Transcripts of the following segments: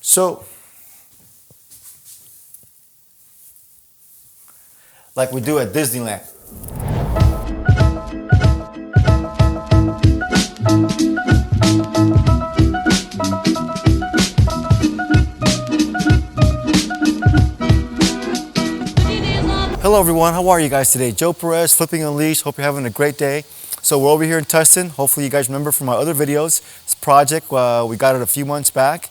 so like we do at Disneyland. Hello everyone, how are you guys today? Joe Perez, Flipping Unleashed. Hope you're having a great day. So we're over here in Tustin. Hopefully you guys remember from my other videos. This project, we got it a few months back.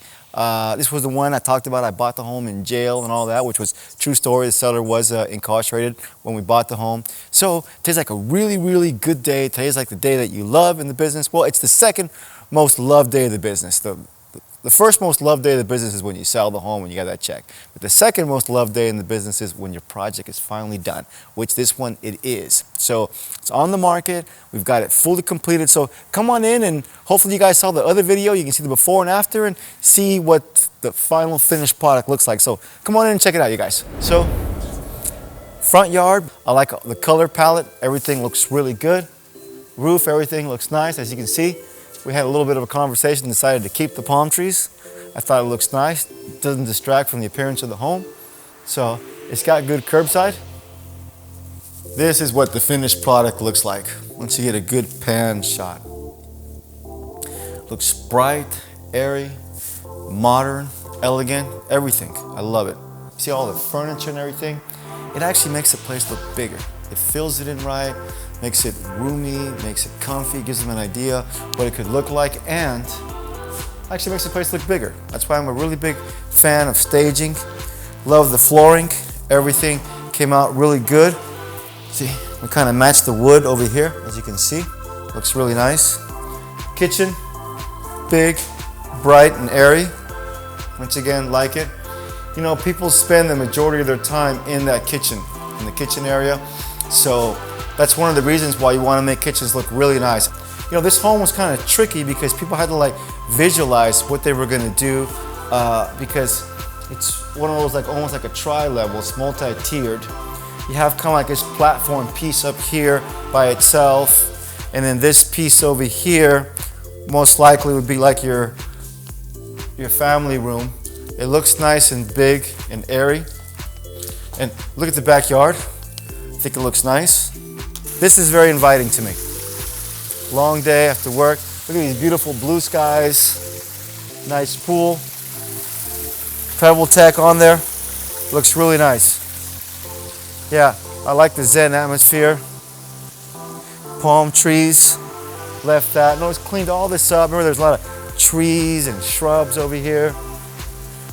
This was the one I talked about. I bought the home in jail and all that, which was true story. The seller was incarcerated when we bought the home. So today's like a really, really good day. Today's like the day that you love in the business. Well, it's the second most loved day of the business. The first most loved day of the business is when you sell the home and you got that check. But the second most loved day in the business is when your project is finally done, which this one it is. So it's on the market. We've got it fully completed. So come on in, and hopefully you guys saw the other video. You can see the before and after and see what the final finished product looks like. So come on in and check it out, you guys. So front yard, I like the color palette. Everything looks really good. Roof, everything looks nice, as you can see. We had a little bit of a conversation, decided to keep the palm trees. I thought it looks nice. It doesn't distract from the appearance of the home. So it's got good curbside. This is what the finished product looks like once you get a good pan shot. Looks bright, airy, modern, elegant, everything. I love it. See all the furniture and everything? It actually makes the place look bigger. It fills it in right, makes it roomy, makes it comfy, gives them an idea what it could look like, and actually makes the place look bigger. That's why I'm a really big fan of staging. Love the flooring. Everything came out really good. See, we kind of matched the wood over here, as you can see. Looks really nice. Kitchen, big, bright, and airy. Once again, like it. You know, people spend the majority of their time in that kitchen, in the kitchen area. So that's one of the reasons why you want to make kitchens look really nice. You know, this home was kind of tricky because people had to like visualize what they were going to do because it's one of those like almost like a tri-level, it's multi-tiered. You have kind of like this platform piece up here by itself, and then this piece over here most likely would be like your family room. It looks nice and big and airy. And look at the backyard. I think it looks nice. This is very inviting to me. Long day after work. Look at these beautiful blue skies. Nice pool. Pebble Tech on there. Looks really nice. Yeah, I like the Zen atmosphere. Palm trees. Left that. Notice cleaned all this up. Remember there's a lot of trees and shrubs over here.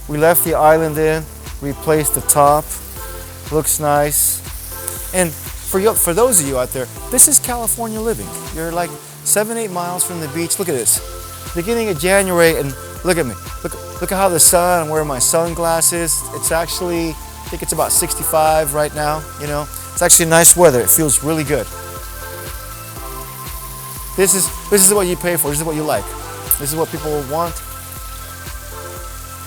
We left the island in. Replaced the top. Looks nice. And for those of you out there, this is California living. You're like 7-8 miles from the beach. Look at this. Beginning of January, and look at me. Look at how the sun, I'm wearing my sunglasses. It's actually, I think it's about 65 right now, you know. It's actually nice weather. It feels really good. This is what you pay for. This is what you like. This is what people want.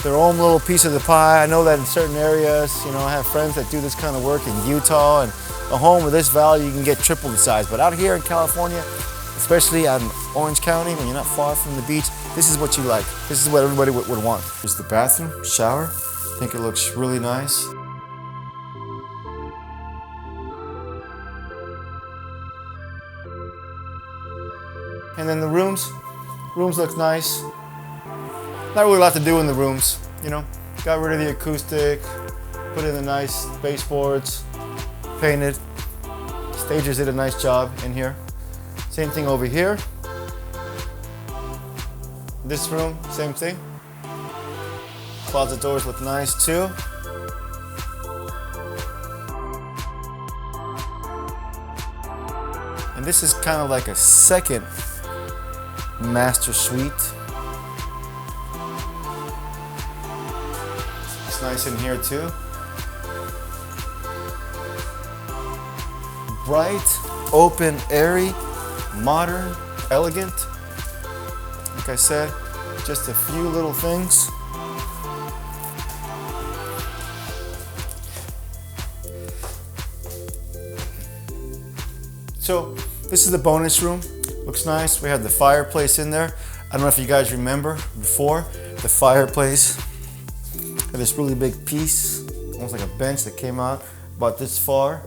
Their own little piece of the pie. I know that in certain areas, you know, I have friends that do this kind of work in Utah, and a home with this value, you can get triple the size. But out here in California, especially out in Orange County, when you're not far from the beach, this is what you like. This is what everybody would want. Here's the bathroom, shower. I think it looks really nice. And then the rooms look nice. Not really a lot to do in the rooms, you know. Got rid of the acoustic, put in the nice baseboards, painted. Stagers did a nice job in here. Same thing over here. This room, same thing. Closet doors look nice too. And this is kind of like a second master suite. It's nice in here too. Bright, open, airy, modern, elegant. Like I said, just a few little things. So this is the bonus room. Looks nice. We have the fireplace in there. I don't know if you guys remember before, the fireplace Got this really big piece, almost like a bench that came out about this far.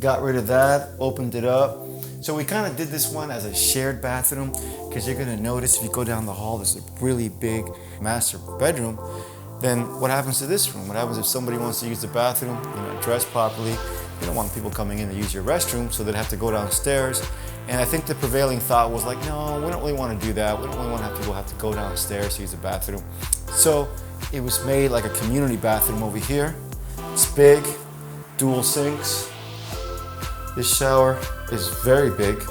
Got rid of that, opened it up. So we kind of did this one as a shared bathroom, because you're gonna notice if you go down the hall, there's a really big master bedroom. Then what happens to this room? What happens if somebody wants to use the bathroom, dress properly? You don't want people coming in to use your restroom, so they'd have to go downstairs. And I think the prevailing thought was like, no, we don't really want to do that. We don't really want to have people have to go downstairs to use the bathroom. So it was made like a community bathroom over here. It's big, dual sinks. This shower is very big.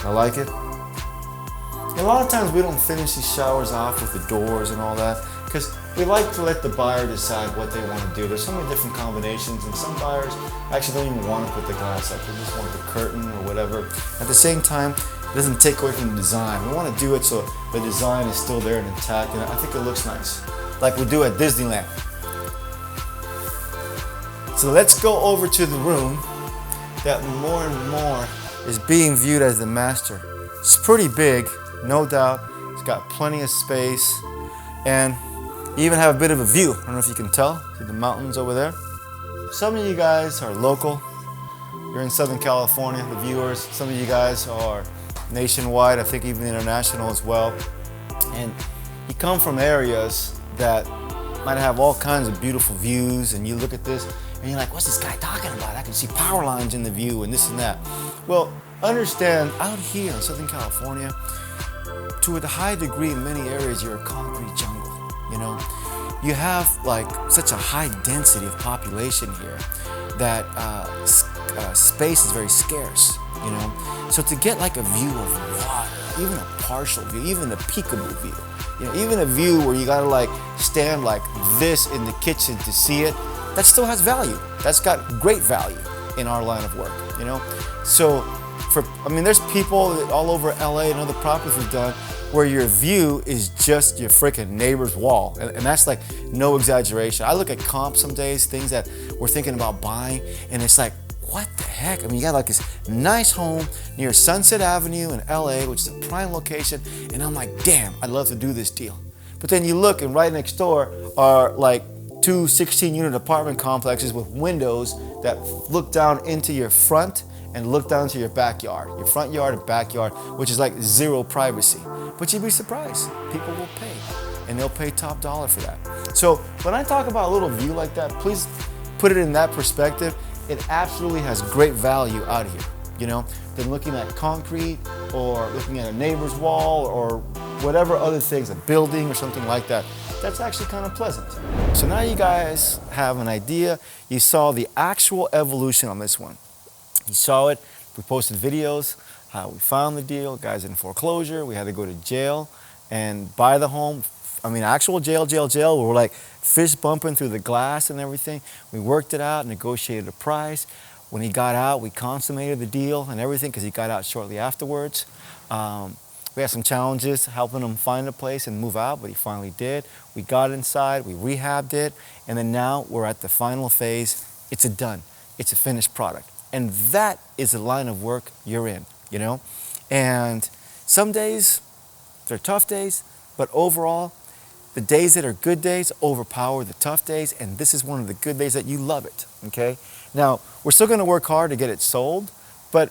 I like it. And a lot of times we don't finish these showers off with the doors and all that, because we like to let the buyer decide what they want to do. There's so many different combinations, and some buyers actually don't even want to put the glass up. They just want the curtain or whatever. At the same time, it doesn't take away from the design. We want to do it so the design is still there and intact, and I think it looks nice, like we do at Disneyland. So let's go over to the room that more and more is being viewed as the master. It's pretty big, no doubt. It's got plenty of space, and you even have a bit of a view. I don't know if you can tell. See the mountains over there? Some of you guys are local. You're in Southern California, the viewers. Some of you guys are nationwide, I think even international as well. And you come from areas that might have all kinds of beautiful views, and you look at this and you're like, what's this guy talking about? I can see power lines in the view and this and that. Well, understand, out here in Southern California, to a high degree in many areas, you're a concrete jungle. You have like such a high density of population here that space is very scarce, So to get like a view of water, even a partial view, even a peekaboo view, even a view where you gotta like stand like this in the kitchen to see it, that still has value. That's got great value in our line of work, So there's people all over LA and other properties we've done where your view is just your freaking neighbor's wall. And that's like no exaggeration. I look at comps some days, things that we're thinking about buying, and it's like, what the heck? You got like this nice home near Sunset Avenue in LA, which is a prime location, and I'm like, damn, I'd love to do this deal. But then you look, and right next door are like two 16-unit apartment complexes with windows that look down into your front and look down to your backyard, your front yard and backyard, which is like zero privacy. But you'd be surprised, people will pay, and they'll pay top dollar for that. So when I talk about a little view like that, please put it in that perspective. It absolutely has great value out here, than looking at concrete or looking at a neighbor's wall or whatever other things, a building or something like that. That's actually kind of pleasant. So now you guys have an idea. You saw the actual evolution on this one. You saw it, we posted videos, how we found the deal, guys in foreclosure, we had to go to jail and buy the home. Actual jail. We were like fist bumping through the glass and everything. We worked it out, negotiated a price. When he got out, we consummated the deal and everything because he got out shortly afterwards. We had some challenges helping him find a place and move out, but he finally did. We got inside, we rehabbed it, and then now we're at the final phase. It's a finished product. And that is the line of work you're in, And some days, they're tough days, but overall, the days that are good days overpower the tough days, and this is one of the good days that you love it, okay? Now, we're still gonna work hard to get it sold, but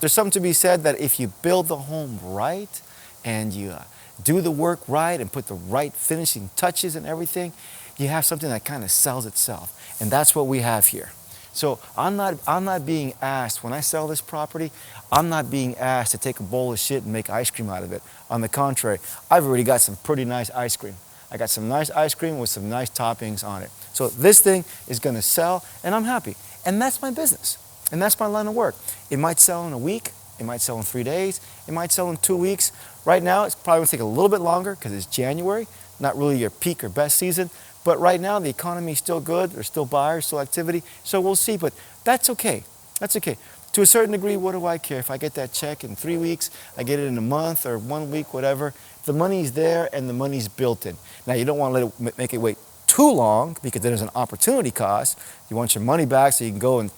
there's something to be said that if you build the home right and you do the work right and put the right finishing touches and everything, you have something that kind of sells itself. And that's what we have here. So I'm not being asked, when I sell this property, I'm not being asked to take a bowl of shit and make ice cream out of it. On the contrary, I've already got some pretty nice ice cream. I got some nice ice cream with some nice toppings on it. So this thing is gonna sell, and I'm happy. And that's my business, and that's my line of work. It might sell in a week, it might sell in 3 days, it might sell in 2 weeks. Right now, it's probably gonna take a little bit longer because it's January, not really your peak or best season. But right now, the economy is still good. There's still buyers, still activity. So we'll see, but that's okay. That's okay. To a certain degree, what do I care? If I get that check in 3 weeks, I get it in a month or 1 week, whatever. The money's there and the money's built in. Now, you don't want to make it wait too long because there's an opportunity cost. You want your money back so you can go and,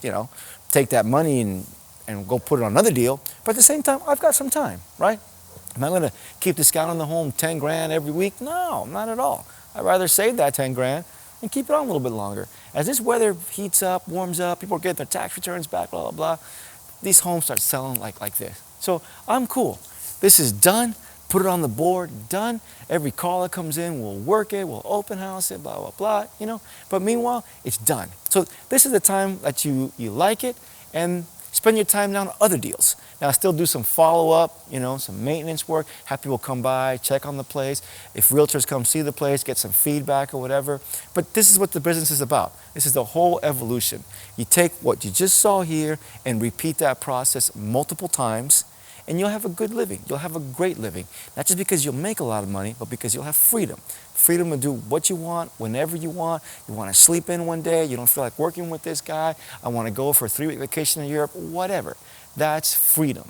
take that money and go put it on another deal. But at the same time, I've got some time, right? Am I going to keep discounting the home 10 grand every week? No, not at all. I'd rather save that 10 grand, and keep it on a little bit longer. As this weather heats up, warms up, people are getting their tax returns back, blah, blah, blah, these homes start selling like this. So I'm cool. This is done. Put it on the board, done. Every call that comes in, we'll work it, we'll open house it, blah, blah, blah, you know. But meanwhile, it's done. So this is the time that you like it, and spend your time now on other deals. Now, still do some follow-up, you know, some maintenance work, have people come by, check on the place. If realtors come see the place, get some feedback or whatever. But this is what the business is about. This is the whole evolution. You take what you just saw here and repeat that process multiple times, and you'll have a good living. You'll have a great living. Not just because you'll make a lot of money, but because you'll have freedom. Freedom to do what you want, whenever you want. You want to sleep in one day. You don't feel like working with this guy. I want to go for a 3-week vacation in Europe, whatever. That's freedom.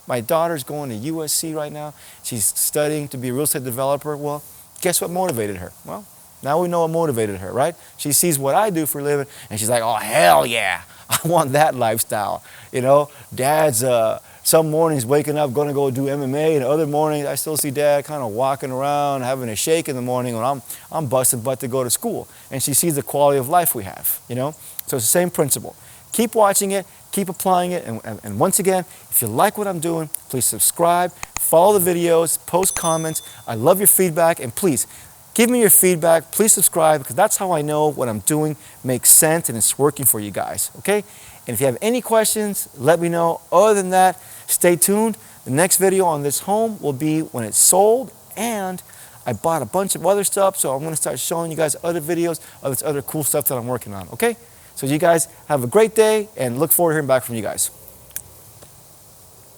My daughter's going to USC right now. She's studying to be a real estate developer. Well, guess what motivated her? Well, now we know what motivated her, right? She sees what I do for a living, and she's like, oh, hell yeah. I want that lifestyle. You know, Dad's some mornings waking up, going to go do MMA, and other mornings I still see Dad kind of walking around, having a shake in the morning when I'm busting butt to go to school. And she sees the quality of life we have, you know? So it's the same principle. Keep watching it, keep applying it, and once again, if you like what I'm doing, please subscribe, follow the videos, post comments. I love your feedback, and please, give me your feedback, please subscribe, because that's how I know what I'm doing makes sense and it's working for you guys, okay? And if you have any questions, let me know. Other than that, stay tuned. The next video on this home will be when it's sold, and I bought a bunch of other stuff, so I'm gonna start showing you guys other videos of this other cool stuff that I'm working on, okay? So you guys have a great day, and look forward to hearing back from you guys.